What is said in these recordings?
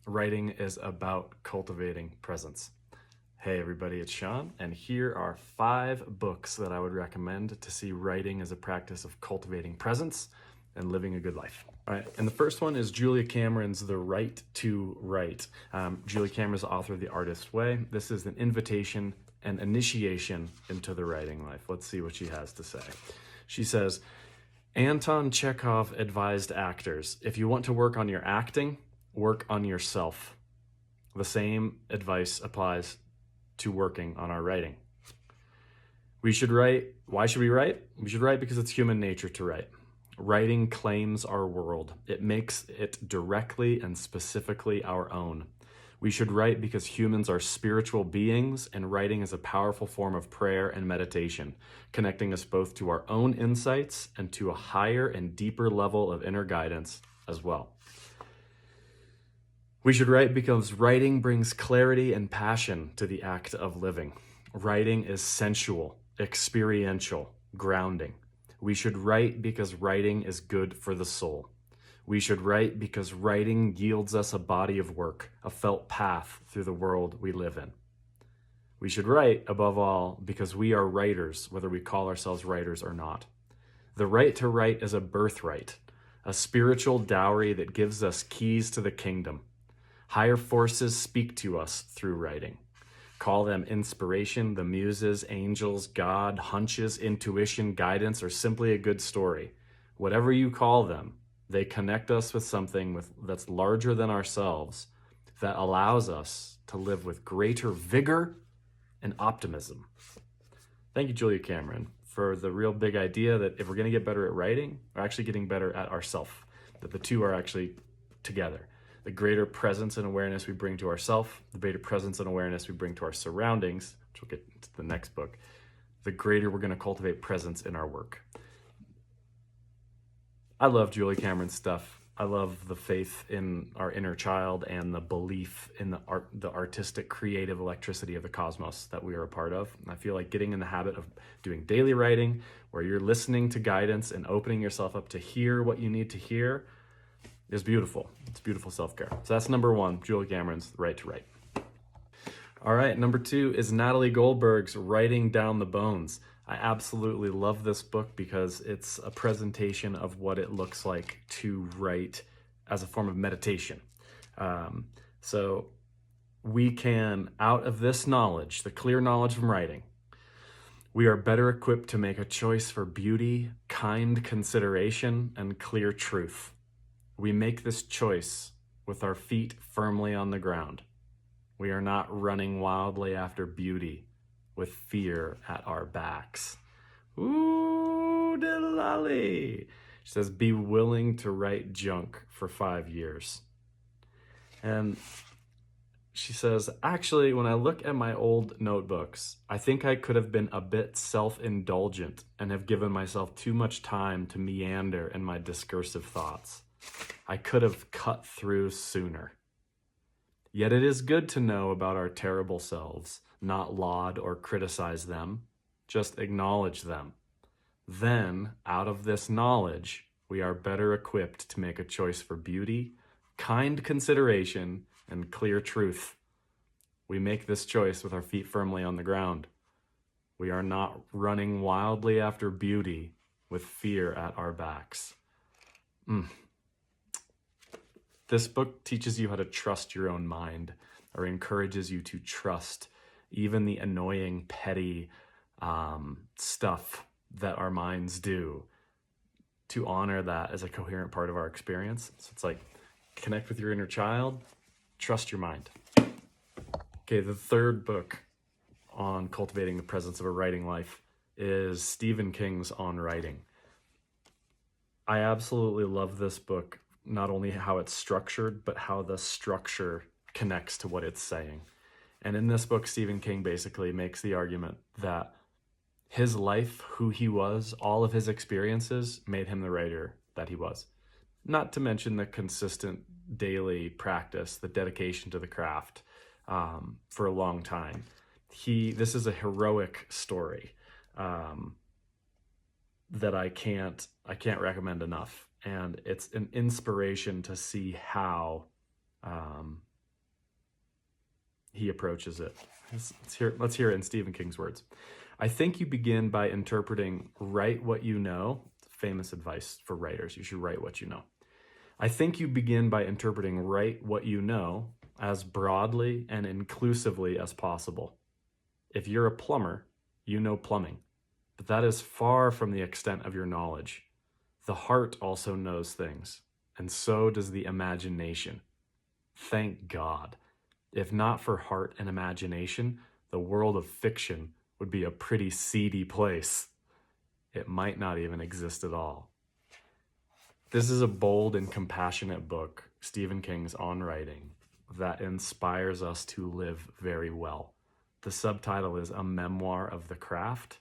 Writing is about cultivating presence. Hey everybody, it's Sean, and here are 5 books that I would recommend to see writing as a practice of cultivating presence and living a good life. All right, and the first one is Julia Cameron's The Right to Write. Julia Cameron is the author of The Artist's Way. This is an invitation and initiation into the writing life. Let's see what she has to say. She says, Anton Chekhov advised actors, if you want to work on your acting, work on yourself. The same advice applies to working on our writing. We should write. Why should we write? We should write because it's human nature to write. Writing claims our world. It makes it directly and specifically our own. We should write because humans are spiritual beings, and writing is a powerful form of prayer and meditation, connecting us both to our own insights and to a higher and deeper level of inner guidance as well. We should write because writing brings clarity and passion to the act of living. Writing is sensual, experiential, grounding. We should write because writing is good for the soul. We should write because writing yields us a body of work, a felt path through the world we live in. We should write, above all, because we are writers, whether we call ourselves writers or not. The right to write is a birthright, a spiritual dowry that gives us keys to the kingdom. Higher forces speak to us through writing. Call them inspiration, the muses, angels, God, hunches, intuition, guidance, or simply a good story. Whatever you call them, they connect us with something that's larger than ourselves, that allows us to live with greater vigor and optimism. Thank you, Julia Cameron, for the real big idea that if we're going to get better at writing, we're actually getting better at ourselves, that the two are actually together. The greater presence and awareness we bring to ourselves, the greater presence and awareness we bring to our surroundings, which we'll get into the next book, the greater we're going to cultivate presence in our work. I love Julie Cameron's stuff. I love the faith in our inner child and the belief in the artistic, creative electricity of the cosmos that we are a part of. And I feel like getting in the habit of doing daily writing, where you're listening to guidance and opening yourself up to hear what you need to hear, is beautiful. It's beautiful self-care. So that's number 1, Julie Cameron's Right to Write. All right, number 2 is Natalie Goldberg's Writing Down the Bones. I absolutely love this book because it's a presentation of what it looks like to write as a form of meditation. So we can, out of this knowledge, the clear knowledge from writing, we are better equipped to make a choice for beauty, kind consideration, and clear truth. We make this choice with our feet firmly on the ground. We are not running wildly after beauty with fear at our backs. Ooh, diddle-lally. She says, be willing to write junk for 5 years. And she says, actually, when I look at my old notebooks, I think I could have been a bit self-indulgent and have given myself too much time to meander in my discursive thoughts. I could have cut through sooner. Yet it is good to know about our terrible selves, not laud or criticize them, just acknowledge them. Then, out of this knowledge, we are better equipped to make a choice for beauty, kind consideration, and clear truth. We make this choice with our feet firmly on the ground. We are not running wildly after beauty with fear at our backs. This book teaches you how to trust your own mind, or encourages you to trust even the annoying, petty stuff that our minds do, to honor that as a coherent part of our experience. So it's like, connect with your inner child, trust your mind. Okay, the third book on cultivating the presence of a writing life is Stephen King's On Writing. I absolutely love this book, not only how it's structured, but how the structure connects to what it's saying. And in this book, Stephen King basically makes the argument that his life, who he was, all of his experiences made him the writer that he was. Not to mention the consistent daily practice, the dedication to the craft for a long time. This is a heroic story that I can't recommend enough. And it's an inspiration to see how he approaches it. Let's hear it in Stephen King's words. I think you begin by interpreting write what you know. Famous advice for writers. You should write what you know. I think you begin by interpreting write what you know as broadly and inclusively as possible. If you're a plumber, you know plumbing, but that is far from the extent of your knowledge. The heart also knows things, and so does the imagination. Thank God. If not for heart and imagination, the world of fiction would be a pretty seedy place. It might not even exist at all. This is a bold and compassionate book, Stephen King's On Writing, that inspires us to live very well. The subtitle is A Memoir of the Craft,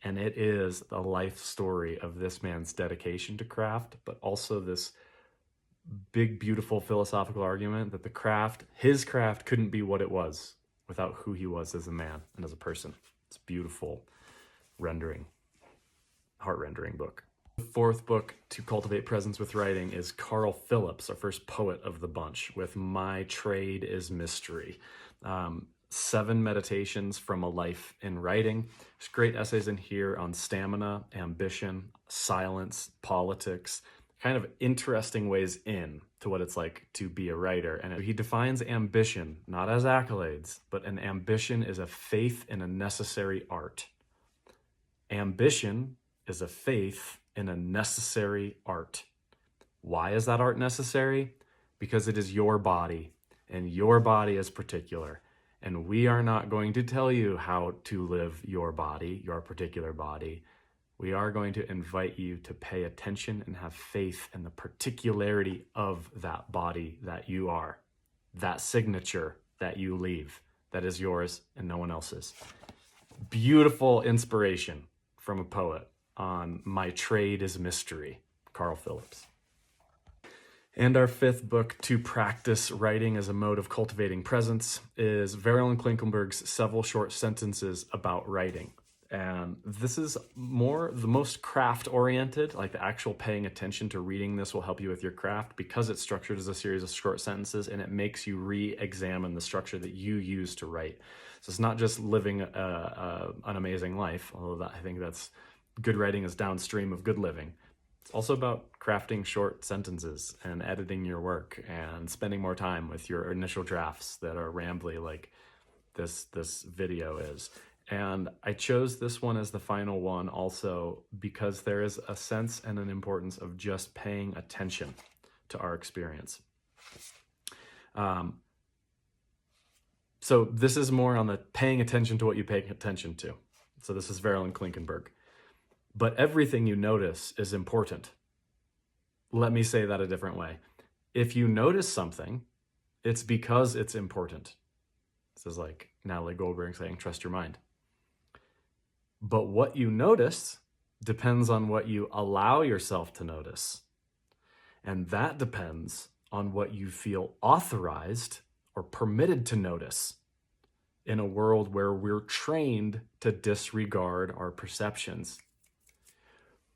and it is the life story of this man's dedication to craft, but also this big, beautiful philosophical argument that his craft couldn't be what it was without who he was as a man and as a person. It's a beautiful heart-rendering book. The fourth book to cultivate presence with writing is Carl Phillips, our first poet of the bunch, with My Trade is Mystery. 7 meditations from a life in writing. There's great essays in here on stamina, ambition, silence, politics, kind of interesting ways in to what it's like to be a writer. And he defines ambition not as accolades, but an ambition is a faith in a necessary art. Ambition is a faith in a necessary art. Why is that art necessary? Because it is your body, and your body is particular. And we are not going to tell you how to live your body, your particular body. We are going to invite you to pay attention and have faith in the particularity of that body that you are, that signature that you leave, that is yours and no one else's. Beautiful inspiration from a poet on My Trade is Mystery, Carl Phillips. And our fifth book to practice writing as a mode of cultivating presence is Veril and Klinkenberg's Several Short Sentences About Writing. And this is the most craft-oriented, like the actual paying attention to reading this will help you with your craft because it's structured as a series of short sentences and it makes you re-examine the structure that you use to write. So it's not just living an amazing life, although I think that's good writing is downstream of good living. It's also about crafting short sentences and editing your work and spending more time with your initial drafts that are rambly like this video is. And I chose this one as the final one also because there is a sense and an importance of just paying attention to our experience. So this is more on the paying attention to what you pay attention to. So this is Veril and Klinkenberg. But everything you notice is important. Let me say that a different way. If you notice something, it's because it's important. This is like Natalie Goldberg saying, trust your mind. But what you notice depends on what you allow yourself to notice. And that depends on what you feel authorized or permitted to notice in a world where we're trained to disregard our perceptions.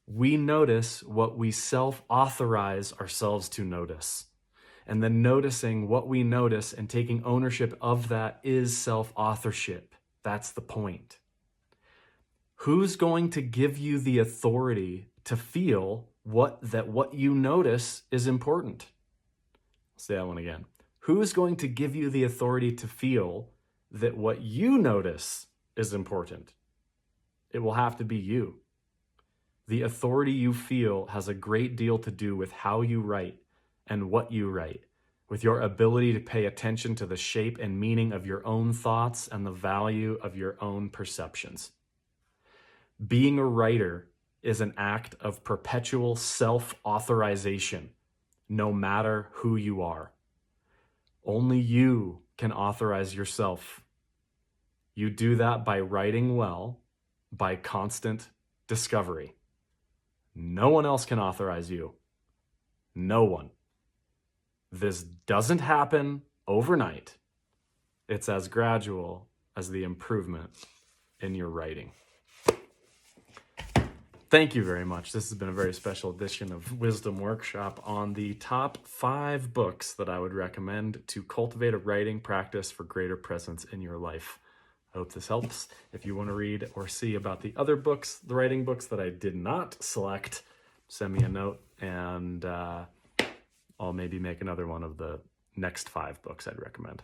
We notice what we self-authorize ourselves to notice. And then noticing what we notice and taking ownership of that is self-authorship. That's the point. Who's going to give you the authority to feel what you notice is important? I'll say that one again. Who's going to give you the authority to feel that what you notice is important? It will have to be you. The authority you feel has a great deal to do with how you write and what you write, with your ability to pay attention to the shape and meaning of your own thoughts and the value of your own perceptions. Being a writer is an act of perpetual self-authorization, no matter who you are. Only you can authorize yourself. You do that by writing well, by constant discovery. No one else can authorize you. No one. This doesn't happen overnight. It's as gradual as the improvement in your writing. Thank you very much. This has been a very special edition of Wisdom Workshop on the top 5 books that I would recommend to cultivate a writing practice for greater presence in your life. I hope this helps. If you want to read or see about the other books, the writing books that I did not select, send me a note and I'll maybe make another one of the next 5 books I'd recommend.